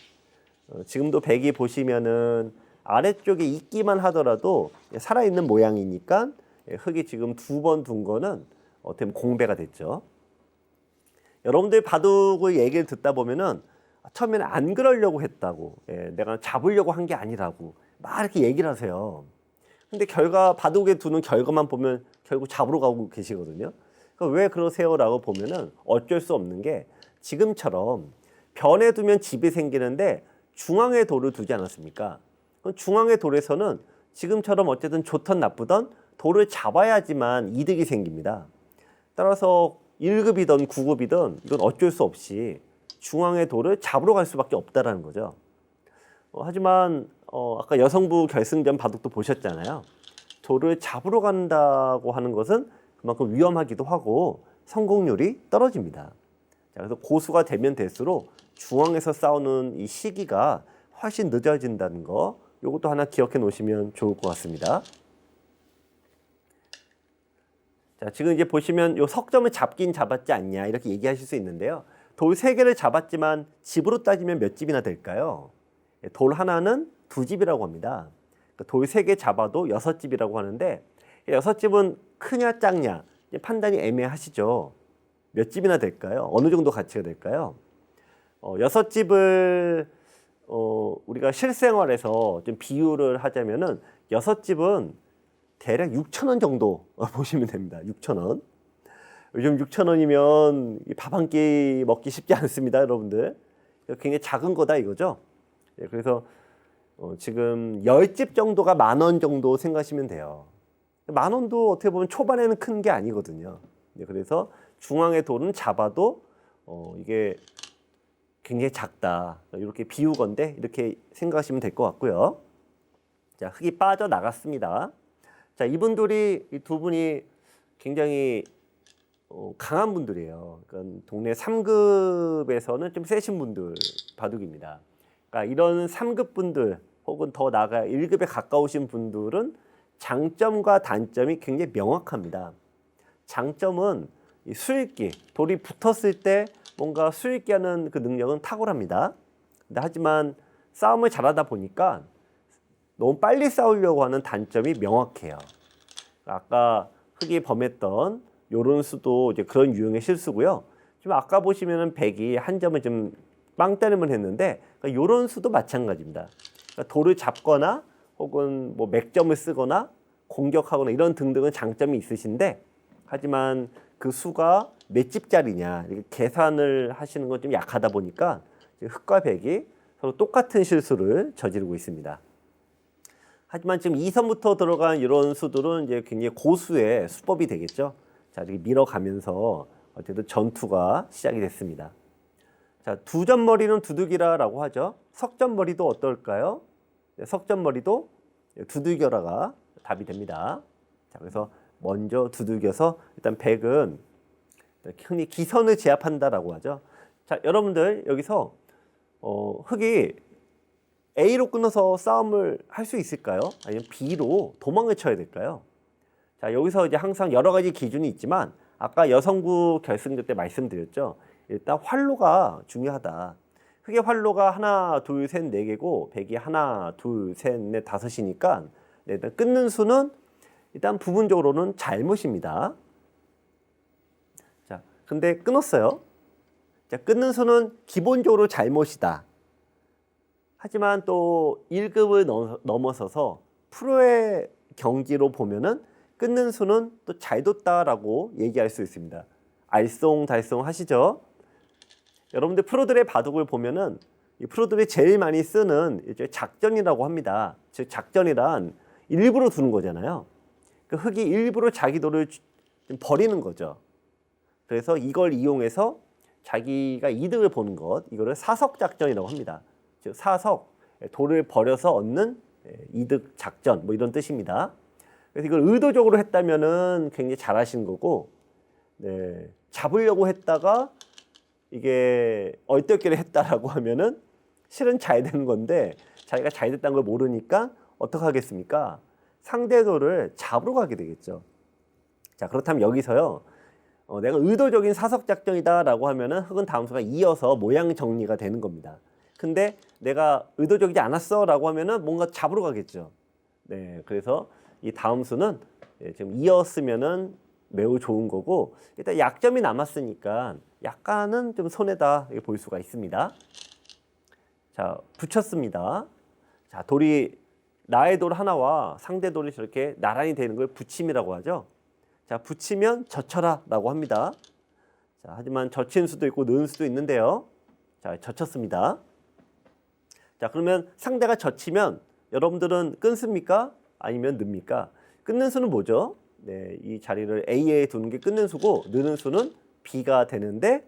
지금도 백이 보시면은 아래쪽에 있기만 하더라도 살아있는 모양이니까 흑이 지금 2번 둔 거는 어떻게 보면 공배가 됐죠. 여러분들 바둑을 얘기를 듣다 보면은 처음에는 안 그러려고 했다고, 내가 잡으려고 한 게 아니라고 막 이렇게 얘기를 하세요. 근데 바둑에 두는 결과만 보면 결국 잡으러 가고 계시거든요. 그러니까 왜 그러세요라고 보면은 어쩔 수 없는 게 지금처럼 변에 두면 집이 생기는데 중앙에 돌을 두지 않았습니까? 그럼 중앙의 돌에서는 지금처럼 어쨌든 좋던 나쁘던 돌을 잡아야지만 이득이 생깁니다. 따라서 1급이든 9급이든 이건 어쩔 수 없이 중앙의 돌을 잡으러 갈 수밖에 없다라는 거죠. 하지만 아까 여성부 결승전 바둑도 보셨잖아요. 돌을 잡으러 간다고 하는 것은 그만큼 위험하기도 하고 성공률이 떨어집니다. 자, 그래서 고수가 되면 될수록 중앙에서 싸우는 이 시기가 훨씬 늦어진다는 거 이것도 하나 기억해 놓으시면 좋을 것 같습니다. 자, 지금 이제 보시면 요 석점을 잡긴 잡았지 않냐 이렇게 얘기하실 수 있는데요. 돌 3개를 잡았지만 집으로 따지면 몇 집이나 될까요? 돌 하나는 2집이라고 합니다. 돌 3개 잡아도 6집이라고 하는데 6집은 크냐 작냐 판단이 애매하시죠. 몇 집이나 될까요? 어느 정도 가치가 될까요? 6집을 우리가 실생활에서 좀 비유를 하자면은 6집은 대략 6,000원 정도 보시면 됩니다. 6,000원. 요즘 6,000원이면 밥 한 끼 먹기 쉽지 않습니다, 여러분들. 굉장히 작은 거다 이거죠. 그래서 지금 10집 정도가 10,000원 정도 생각하시면 돼요. 10,000원도 어떻게 보면 초반에는 큰 게 아니거든요. 그래서 중앙의 돌은 잡아도 이게 굉장히 작다. 이렇게 비유건데 이렇게 생각하시면 될 것 같고요. 자, 흙이 빠져나갔습니다. 자, 이분들이 이 두 분이 굉장히 강한 분들이에요. 그러니까 동네 3급에서는 좀 세신 분들 바둑입니다. 그러니까 이런 3급 분들 혹은 더 나아가 1급에 가까우신 분들은 장점과 단점이 굉장히 명확합니다. 장점은 이 수읽기, 돌이 붙었을 때 뭔가 수읽기하는 그 능력은 탁월합니다. 근데 하지만 싸움을 잘하다 보니까 너무 빨리 싸우려고 하는 단점이 명확해요. 아까 흙이 범했던 요런 수도 이제 그런 유형의 실수고요. 지금 아까 보시면은 백이 한 점을 좀 빵 때리면 했는데 그러니까 요런 수도 마찬가지입니다. 그러니까 돌을 잡거나 혹은 뭐 맥점을 쓰거나 공격하거나 이런 등등은 장점이 있으신데 하지만 그 수가 몇 집짜리냐 이렇게 계산을 하시는 건 좀 약하다 보니까 흙과 백이 서로 똑같은 실수를 저지르고 있습니다. 하지만 지금 2선부터 들어간 이런 수들은 이제 굉장히 고수의 수법이 되겠죠. 자, 이렇게 밀어가면서 어쨌든 전투가 시작이 됐습니다. 자, 2점머리는 두둑이라라고 하죠. 석점머리도 어떨까요? 석점머리도 두들겨라가 답이 됩니다. 자, 그래서 먼저 두들겨서 일단 백은 흔히 기선을 제압한다라고 하죠. 자, 여러분들 여기서 흙이 A로 끊어서 싸움을 할 수 있을까요? 아니면 B로 도망을 쳐야 될까요? 자, 여기서 이제 항상 여러 가지 기준이 있지만 아까 여성부 결승전 때 말씀드렸죠. 일단 활로가 중요하다. 흙의 활로가 하나, 둘, 셋, 네 개고 백이 하나, 둘, 셋, 넷, 다섯이니까 일단 끊는 수는 일단 부분적으로는 잘못입니다. 자, 근데 끊었어요. 자, 끊는 수는 기본적으로 잘못이다. 하지만 또 1급을 넘어서서 프로의 경지로 보면은 끊는 수는 또 잘 뒀다라고 얘기할 수 있습니다. 알쏭달쏭 하시죠? 여러분들 프로들의 바둑을 보면은 이 프로들이 제일 많이 쓰는 이제 작전이라고 합니다. 즉 작전이란 일부러 두는 거잖아요. 그 흙이 일부러 자기 돌을 좀 버리는 거죠. 그래서 이걸 이용해서 자기가 이득을 보는 것, 이거를 사석 작전이라고 합니다. 즉 사석, 돌을 버려서 얻는 이득 작전 뭐 이런 뜻입니다. 그래서 이걸 의도적으로 했다면은 굉장히 잘하신 거고, 네, 잡으려고 했다가 이게 얼떨결에 했다라고 하면은 실은 잘 되는 건데 자기가 잘 됐다는 걸 모르니까 어떻게 하겠습니까? 상대 돌을 잡으러 가게 되겠죠. 자, 그렇다면 여기서요, 내가 의도적인 사석 작전이다라고 하면은 흙은 다음 수가 이어서 모양 정리가 되는 겁니다. 근데 내가 의도적이지 않았어라고 하면은 뭔가 잡으러 가겠죠. 네, 그래서 이 다음 수는 지금 이었으면은 매우 좋은 거고, 일단 약점이 남았으니까 약간은 좀 손해다 이렇게 볼 수가 있습니다. 자, 붙였습니다. 자, 돌이 나의 돌 하나와 상대 돌이 저렇게 나란히 되는 걸 붙임이라고 하죠. 자, 붙이면 젖혀라라고 합니다. 자, 하지만 젖힌 수도 있고 넣은 수도 있는데요. 자, 젖혔습니다. 자, 그러면 상대가 젖히면 여러분들은 끊습니까? 아니면 넣습니까? 끊는 수는 뭐죠? 네, 이 자리를 A에 두는 게 끊는 수고 넣는 수는 B가 되는데,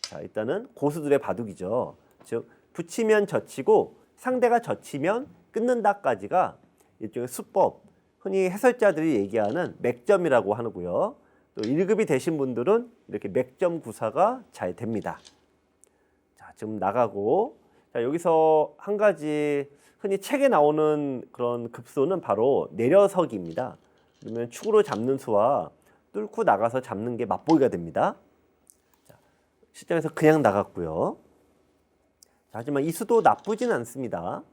자, 일단은 고수들의 바둑이죠. 즉 붙이면 젖히고 상대가 젖히면 끊는다까지가 일종의 수법, 흔히 해설자들이 얘기하는 맥점이라고 하고요. 또 1급이 되신 분들은 이렇게 맥점 구사가 잘 됩니다. 자, 지금 나가고 자, 여기서 한 가지 흔히 책에 나오는 그런 급수는 바로 내려서기입니다. 그러면 축으로 잡는 수와 뚫고 나가서 잡는 게 맞보기가 됩니다. 자, 시점에서 그냥 나갔고요. 자, 하지만 이 수도 나쁘진 않습니다.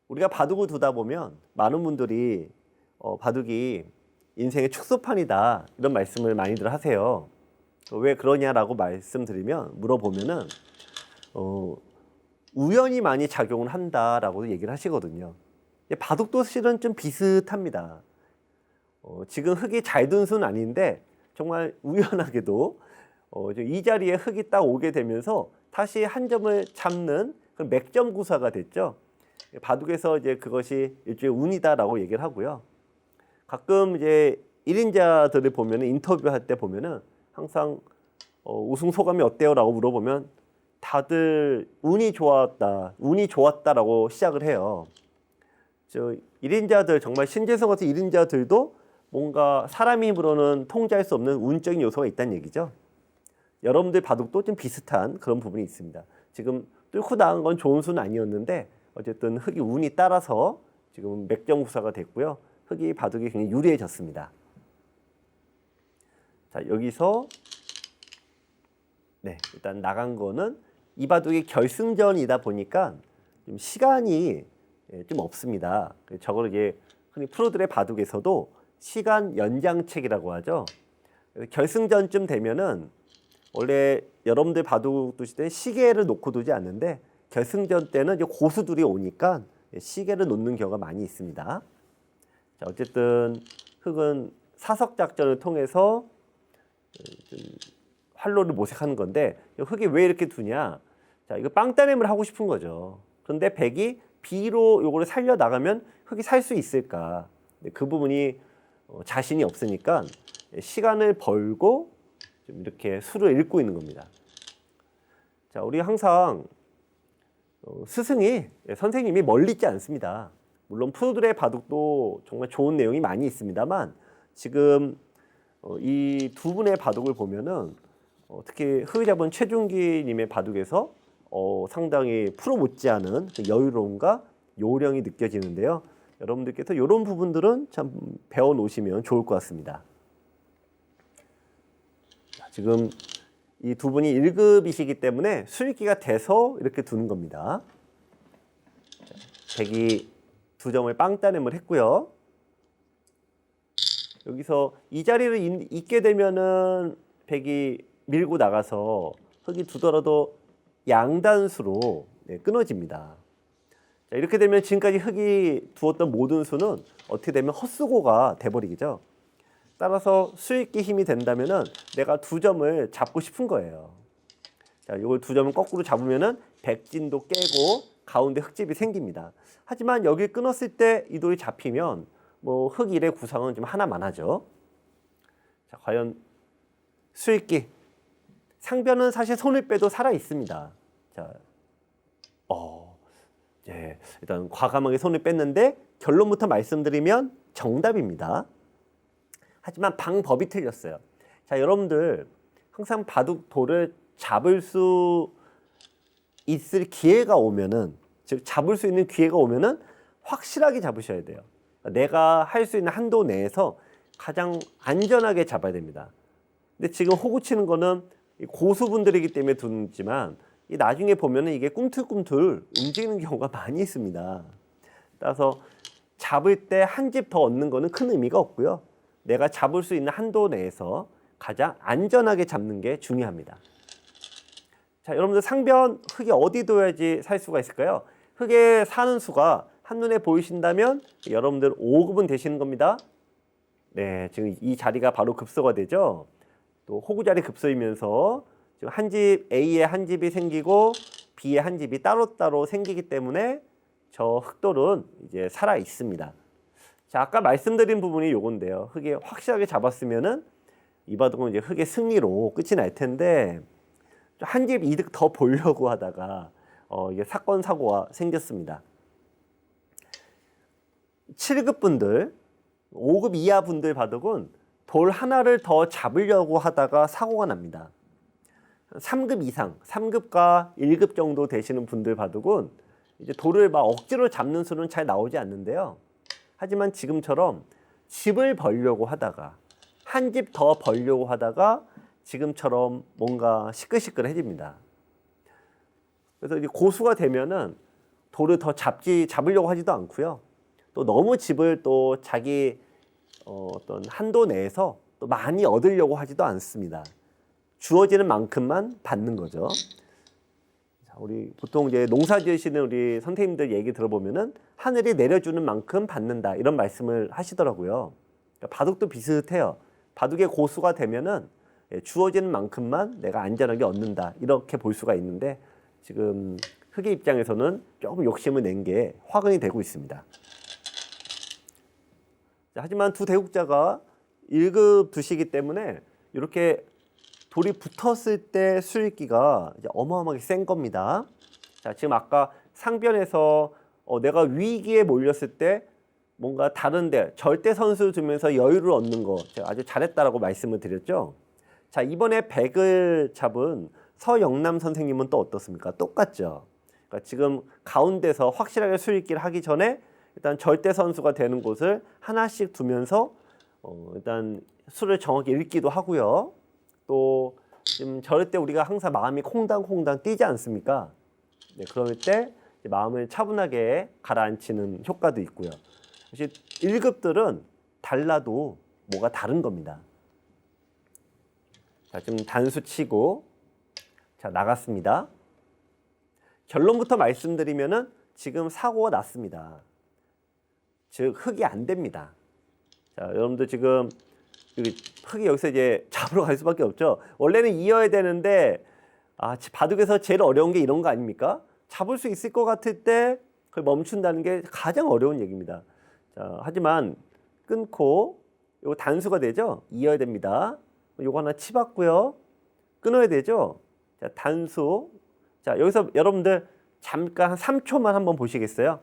우리가 바둑을 두다 보면 많은 분들이 바둑이 인생의 축소판이다 이런 말씀을 많이들 하세요. 왜 그러냐라고 말씀드리면 물어보면은 우연히 많이 작용을 한다라고 얘기를 하시거든요. 바둑도 실은 좀 비슷합니다. 지금 흙이 잘 든 수는 아닌데 정말 우연하게도 이 자리에 흙이 딱 오게 되면서 다시 한 점을 잡는 그런 맥점 구사가 됐죠. 바둑에서 이제 그것이 일종의 운이다라고 얘기를 하고요. 가끔 이제 1인자들을 보면 인터뷰할 때 보면은 항상 우승 소감이 어때요라고 물어보면 다들 운이 좋았다라고 시작을 해요. 저 1인자들 정말 신재성 같은 1인자들도 뭔가 사람의 힘으로는 통제할 수 없는 운적인 요소가 있다는 얘기죠. 여러분들 바둑도 좀 비슷한 그런 부분이 있습니다. 지금 뚫고 나간 건 좋은 수는 아니었는데 어쨌든 흙이 운이 따라서 지금 맥점 구사가 됐고요. 흙이 바둑이 굉장히 유리해졌습니다. 자, 여기서 일단 나간 거는 이 바둑이 결승전이다 보니까 좀 시간이 좀 없습니다. 저걸 이제 흔히 프로들의 바둑에서도 시간 연장책이라고 하죠. 결승전쯤 되면은 원래 여러분들 바둑 두실 때 시계를 놓고 두지 않는데 결승전 때는 이제 고수들이 오니까 시계를 놓는 경우가 많이 있습니다. 자, 어쨌든 흙은 사석 작전을 통해서 좀 활로를 모색하는 건데 흙이 왜 이렇게 두냐? 자, 이거 빵따냄을 하고 싶은 거죠. 그런데 백이 B로 요거를 살려 나가면 흙이 살 수 있을까? 그 부분이 자신이 없으니까 시간을 벌고 좀 이렇게 수를 읽고 있는 겁니다. 자, 우리 항상 선생님이 멀리 있지 않습니다. 물론 프로들의 바둑도 정말 좋은 내용이 많이 있습니다만 지금 이 두 분의 바둑을 보면은 특히 흙이 잡은 최준기님의 바둑에서 상당히 프로 못지않은 그 여유로움과 요령이 느껴지는데요. 여러분들께서 이런 부분들은 참 배워 놓으시면 좋을 것 같습니다. 지금 이 두 분이 1급이시기 때문에 수익기가 돼서 이렇게 두는 겁니다. 백이 2점을 빵따냄을 했고요. 여기서 이 자리를 잇게 되면은 백이 밀고 나가서 흙이 두더라도 양단수로 끊어집니다. 자, 이렇게 되면 지금까지 흙이 두었던 모든 수는 어떻게 되면 헛수고가 돼버리겠죠. 따라서 수익기 힘이 된다면은 내가 2점을 잡고 싶은 거예요. 자, 이걸 2점을 거꾸로 잡으면은 백진도 깨고 가운데 흙집이 생깁니다. 하지만 여기 끊었을 때 이 돌이 잡히면 뭐 흙 1의 구상은 좀 하나만 하죠. 자, 과연 수익기 상변은 사실 손을 빼도 살아 있습니다. 자, 일단 과감하게 손을 뺐는데 결론부터 말씀드리면 정답입니다. 하지만 방법이 틀렸어요. 자, 여러분들 항상 바둑 돌을 잡을 수 있을 기회가 오면은, 즉 잡을 수 있는 기회가 오면은 확실하게 잡으셔야 돼요. 내가 할 수 있는 한도 내에서 가장 안전하게 잡아야 됩니다. 근데 지금 호구 치는 거는 고수분들이기 때문에 두지만 나중에 보면은 이게 꿈틀꿈틀 움직이는 경우가 많이 있습니다. 따라서 잡을 때 한 집 더 얻는 거는 큰 의미가 없고요. 내가 잡을 수 있는 한도 내에서 가장 안전하게 잡는 게 중요합니다. 자, 여러분들 상변 흙이 어디 둬야지 살 수가 있을까요? 흙에 사는 수가 한눈에 보이신다면 여러분들 5급은 되시는 겁니다. 네, 지금 이 자리가 바로 급소가 되죠. 또 호구 자리 급소이면서 지금 한 집 A에 한 집이 생기고 B에 한 집이 따로따로 생기기 때문에 저 흙돌은 이제 살아 있습니다. 자, 아까 말씀드린 부분이 요건데요. 흙이 확실하게 잡았으면은 이 바둑은 이제 흙의 승리로 끝이 날 텐데 한 집 이득 더 보려고 하다가 이게 사건 사고가 생겼습니다. 7급 분들, 5급 이하 분들 바둑은 돌 하나를 더 잡으려고 하다가 사고가 납니다. 3급 이상, 3급과 1급 정도 되시는 분들 바둑은 이제 돌을 막 억지로 잡는 수는 잘 나오지 않는데요. 하지만 지금처럼 집을 벌려고 하다가 한 집 더 벌려고 하다가 지금처럼 뭔가 시끌시끌해집니다. 그래서 이제 고수가 되면은 돌을 더 잡으려고 하지도 않고요. 또 너무 집을 또 자기 어떤 한도 내에서 또 많이 얻으려고 하지도 않습니다. 주어지는 만큼만 받는 거죠. 자, 우리 보통 이제 농사 지으시는 우리 선생님들 얘기 들어보면은 하늘이 내려주는 만큼 받는다 이런 말씀을 하시더라고요. 그러니까 바둑도 비슷해요. 바둑의 고수가 되면은 주어지는 만큼만 내가 안전하게 얻는다 이렇게 볼 수가 있는데 지금 흑의 입장에서는 조금 욕심을 낸 게 화근이 되고 있습니다. 자, 하지만 두 대국자가 1급 두시기 때문에 이렇게 돌이 붙었을 때 수익기가 이제 어마어마하게 센 겁니다. 자, 지금 아까 상변에서 내가 위기에 몰렸을 때 뭔가 다른데 절대 선수 두면서 여유를 얻는 거 제가 아주 잘했다라고 말씀을 드렸죠. 자, 이번에 백을 잡은 서영남 선생님은 또 어떻습니까? 똑같죠. 그러니까 지금 가운데서 확실하게 수익기를 하기 전에 일단 절대 선수가 되는 곳을 하나씩 두면서 일단 수를 정확히 읽기도 하고요. 또 지금 저럴 때 우리가 항상 마음이 콩당콩당 뛰지 않습니까? 네, 그럴 때 마음을 차분하게 가라앉히는 효과도 있고요. 사실 1급들은 달라도 뭐가 다른 겁니다. 자, 지금 단수 치고 자, 나갔습니다. 결론부터 말씀드리면은 지금 사고가 났습니다. 즉 흑이 안 됩니다. 자, 여러분들 지금 흑이 여기서 이제 잡으러 갈 수밖에 없죠. 원래는 이어야 되는데 바둑에서 제일 어려운 게 이런 거 아닙니까? 잡을 수 있을 것 같을 때 그걸 멈춘다는 게 가장 어려운 얘기입니다. 자, 하지만 끊고 이거 단수가 되죠. 이어야 됩니다. 요거 하나 치봤고요. 끊어야 되죠. 자, 단수. 자, 여기서 여러분들 잠깐 한 3초만 한번 보시겠어요?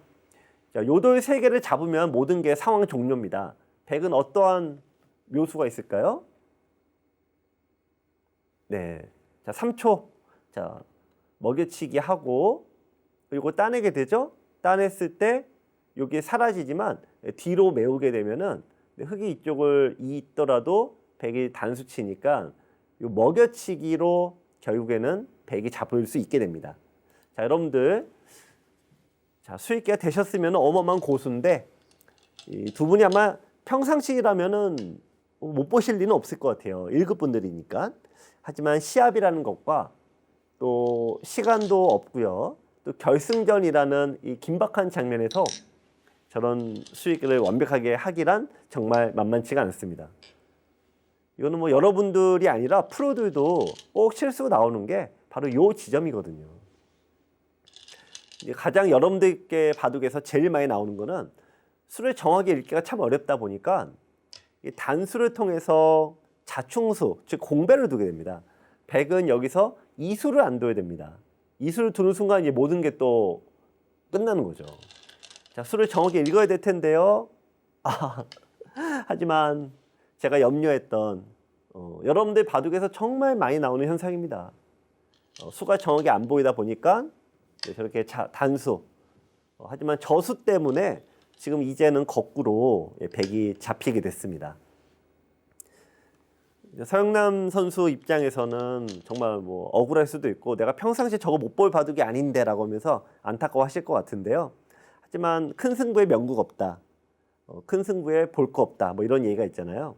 자, 요돌 3개를 잡으면 모든 게 상황 종료입니다. 백은 어떠한 묘수가 있을까요? 네. 자, 3초. 자, 먹여치기 하고 그리고 따내게 되죠? 따냈을 때 이게 사라지지만 뒤로 메우게 되면은 흑이 이쪽을 있더라도 백이 단수치니까 요 먹여치기로 결국에는 백이 잡을 수 있게 됩니다. 자, 여러분들 자, 수익기가 되셨으면 어마어마한 고수인데 이 두 분이 아마 평상시라면은 못 보실 리는 없을 것 같아요. 1급 분들이니까. 하지만 시합이라는 것과 또 시간도 없고요. 또 결승전이라는 이 긴박한 장면에서 저런 수익을 완벽하게 하기란 정말 만만치가 않습니다. 이거는 뭐 여러분들이 아니라 프로들도 꼭 실수가 나오는 게 바로 요 지점이거든요. 가장 여러분들께 바둑에서 제일 많이 나오는 거는 수를 정확히 읽기가 참 어렵다 보니까 이 단수를 통해서 자충수, 즉 공배를 두게 됩니다. 백은 여기서 이수를 안 둬야 됩니다. 이수를 두는 순간 이제 모든 게 또 끝나는 거죠. 자, 수를 정확히 읽어야 될 텐데요. 하지만 제가 염려했던 여러분들 바둑에서 정말 많이 나오는 현상입니다. 수가 정확히 안 보이다 보니까 저렇게 단수. 하지만 저수 때문에 지금 이제는 거꾸로 백이 잡히게 됐습니다. 서영남 선수 입장에서는 정말 뭐 억울할 수도 있고 내가 평상시에 저거 못 볼 바둑이 아닌데라고 하면서 안타까워하실 것 같은데요. 하지만 큰 승부에 명국 없다. 큰 승부에 볼 거 없다. 뭐 이런 얘기가 있잖아요.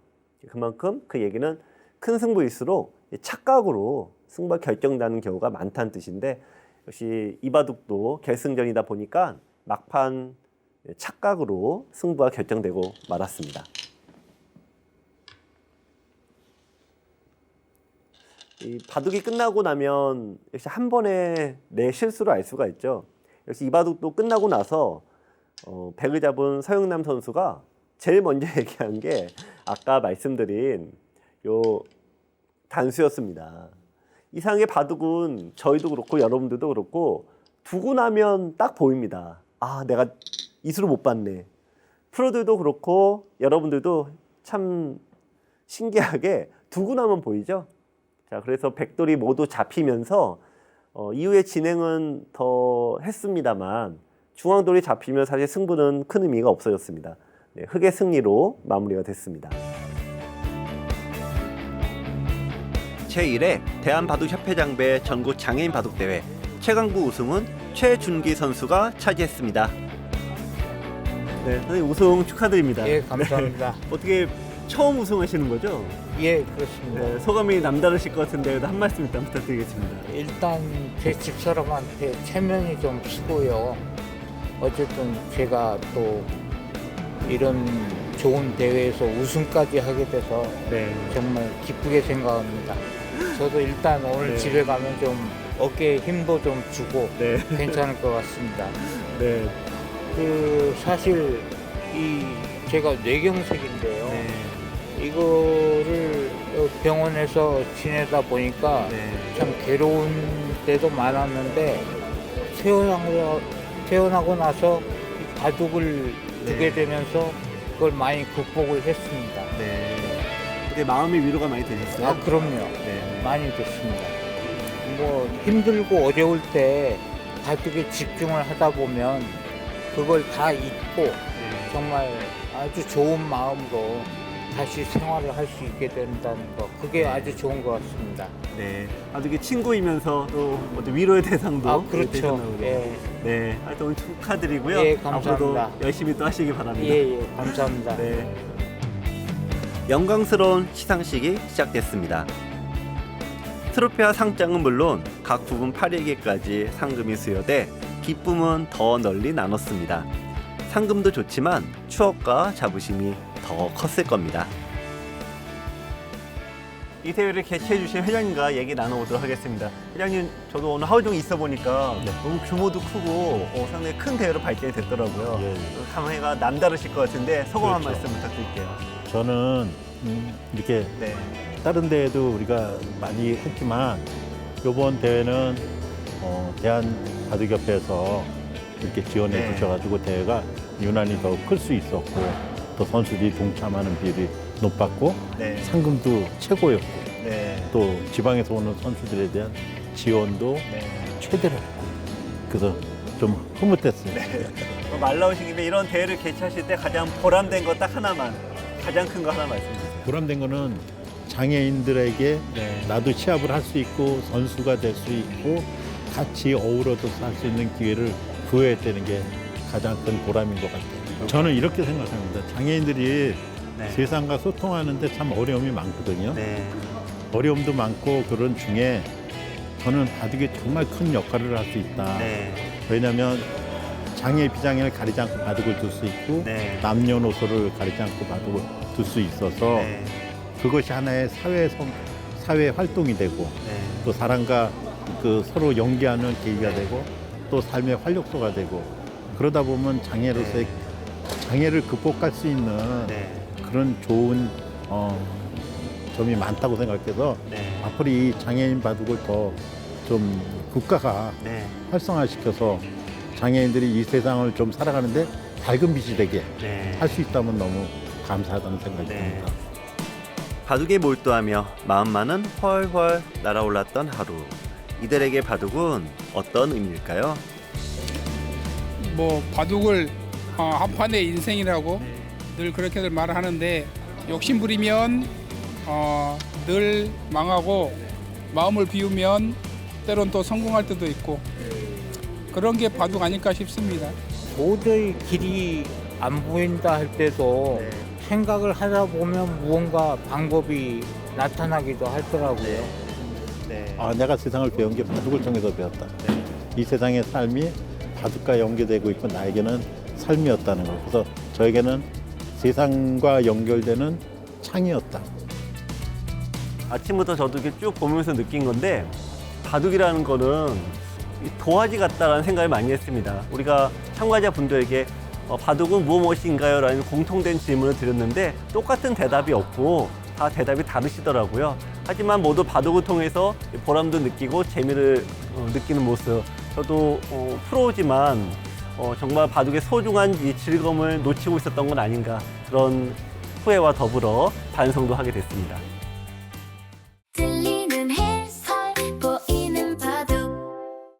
그만큼 그 얘기는 큰 승부일수록 착각으로 승부가 결정나는 경우가 많다는 뜻인데 역시 이 바둑도 결승전이다 보니까 막판 착각으로 승부가 결정되고 말았습니다. 이 바둑이 끝나고 나면 역시 한 번에 내 실수를 알 수가 있죠. 역시 이 바둑도 끝나고 나서 백을 잡은 서영남 선수가 제일 먼저 얘기한 게 아까 말씀드린 요 단수였습니다. 이상의 바둑은 저희도 그렇고 여러분들도 그렇고 두고 나면 딱 보입니다. 내가 이수를 못 봤네. 프로들도 그렇고 여러분들도 참 신기하게 두고 나면 보이죠. 자, 그래서 백돌이 모두 잡히면서 이후에 진행은 더 했습니다만 중앙돌이 잡히면 사실 승부는 큰 의미가 없어졌습니다. 네, 흑의 승리로 마무리가 됐습니다. 제1회 대한바둑협회장배 전국 장애인 바둑대회 최강부 우승은 최준기 선수가 차지했습니다. 네, 선생님 우승 축하드립니다. 예, 감사합니다. 어떻게 처음 우승하시는 거죠? 예, 그렇습니다. 네, 소감이 남다르실 것 같은데 한 말씀 일단 부탁드리겠습니다. 일단 제 집사람한테 체면이 좀 쓰고요. 어쨌든 제가 또 이런 좋은 대회에서 우승까지 하게 돼서 네. 정말 기쁘게 생각합니다. 저도 일단 오늘 네. 집에 가면 좀 어깨에 힘도 좀 주고 네. 괜찮을 것 같습니다. 네. 사실 제가 뇌경색인데요. 네. 이거를 병원에서 지내다 보니까 네. 참 괴로운 때도 많았는데 태어나고 나서 이 바둑을 두게 되면서 그걸 많이 극복을 했습니다. 네. 근데 마음의 위로가 많이 되셨어요? 아, 그럼요. 네. 많이 됐습니다. 뭐 힘들고 어려울 때 바둑에 집중을 하다 보면 그걸 다 잊고 정말 아주 좋은 마음으로 다시 생활을 할 수 있게 된다는 거, 그게 아주 좋은 것 같습니다. 네. 바둑이 친구이면서 또 어떤 위로의 대상도 아, 그렇죠. 되셨나보네요. 예. 네. 하여튼 오늘 축하드리고요. 예, 감사합니다. 앞으로도 열심히 또 하시기 바랍니다. 예, 감사합니다. 네. 영광스러운 시상식이 시작됐습니다. 트로피와 상장은 물론 각 부분 8일기까지 상금이 수여돼 기쁨은 더 널리 나눴습니다. 상금도 좋지만 추억과 자부심이 더 컸을 겁니다. 이 대회를 개최해 주신 회장님과 얘기 나눠보도록 하겠습니다. 회장님, 저도 오늘 하루 종일 있어 보니까 너무 규모도 크고 상당히 큰 대회로 발전이 됐더라고요. 감회가 남다르실 것 같은데 소감 한 말씀 부탁드릴게요. 저는 이렇게 네. 다른 대회도 우리가 많이 했지만 이번 대회는 대한바둑협회에서 이렇게 지원해 네. 주셔가지고 대회가 유난히 더 클 수 있었고 또 선수들이 동참하는 비율이 높았고 네. 상금도 최고였고 네. 또 지방에서 오는 선수들에 대한 지원도 네. 최대로 했고 그래서 좀 흐뭇했어요. 말 나오신 김에 이런 대회를 개최하실 때 가장 보람된 거 딱 하나만, 가장 큰 거 하나 말씀해 주세요. 보람된 거는 장애인들에게 네. 나도 시합을 할 수 있고 선수가 될 수 있고 같이 어우러져서 할 수 있는 기회를 부여했다는 게 가장 큰 보람인 것 같아요. 저는 이렇게 생각합니다. 장애인들이 네. 세상과 소통하는데 참 어려움이 많거든요. 네. 어려움도 많고 그런 중에 저는 바둑이 정말 큰 역할을 할 수 있다. 네. 왜냐하면 장애 비장애를 가리지 않고 바둑을 둘 수 있고 네. 남녀노소를 가리지 않고 바둑을 둘 수 있어서 네. 그것이 하나의 사회 활동이 되고 네. 또 사람과 서로 연계하는 계기가 되고 또 삶의 활력소가 되고 그러다 보면 장애로서의 장애를 극복할 수 있는 네. 그런 좋은 점이 많다고 생각해서 네. 앞으로 이 장애인 바둑을 더 좀 국가가 네. 활성화시켜서 장애인들이 이 세상을 좀 살아가는데 밝은 빛이 되게 네. 할 수 있다면 너무 감사하다는 생각이 네. 듭니다. 바둑에 몰두하며 마음만은 훨훨 날아올랐던 하루. 이들에게 바둑은 어떤 의미일까요? 뭐 바둑을 한판의 인생이라고 늘 그렇게들 말을 하는데 욕심 부리면 늘 망하고 마음을 비우면 때론 또 성공할 때도 있고 그런 게 바둑 아닐까 싶습니다. 도저히 길이 안 보인다 할 때도 생각을 하다 보면 무언가 방법이 나타나기도 하더라고요. 네. 내가 세상을 배운 게 바둑을 통해서 배웠다. 네. 이 세상의 삶이 바둑과 연계되고 있고 나에게는 삶이었다는 거. 그래서 저에게는 세상과 연결되는 창이었다. 아침부터 저도 이렇게 쭉 보면서 느낀 건데 바둑이라는 거는 도화지 같다라는 생각을 많이 했습니다. 우리가 참가자 분들에게 바둑은 무엇인가요? 라는 공통된 질문을 드렸는데 똑같은 대답이 없고 다 대답이 다르시더라고요. 하지만 모두 바둑을 통해서 보람도 느끼고 재미를 느끼는 모습. 저도 프로지만 정말 바둑의 소중한 이 즐거움을 놓치고 있었던 건 아닌가 그런 후회와 더불어 반성도 하게 됐습니다.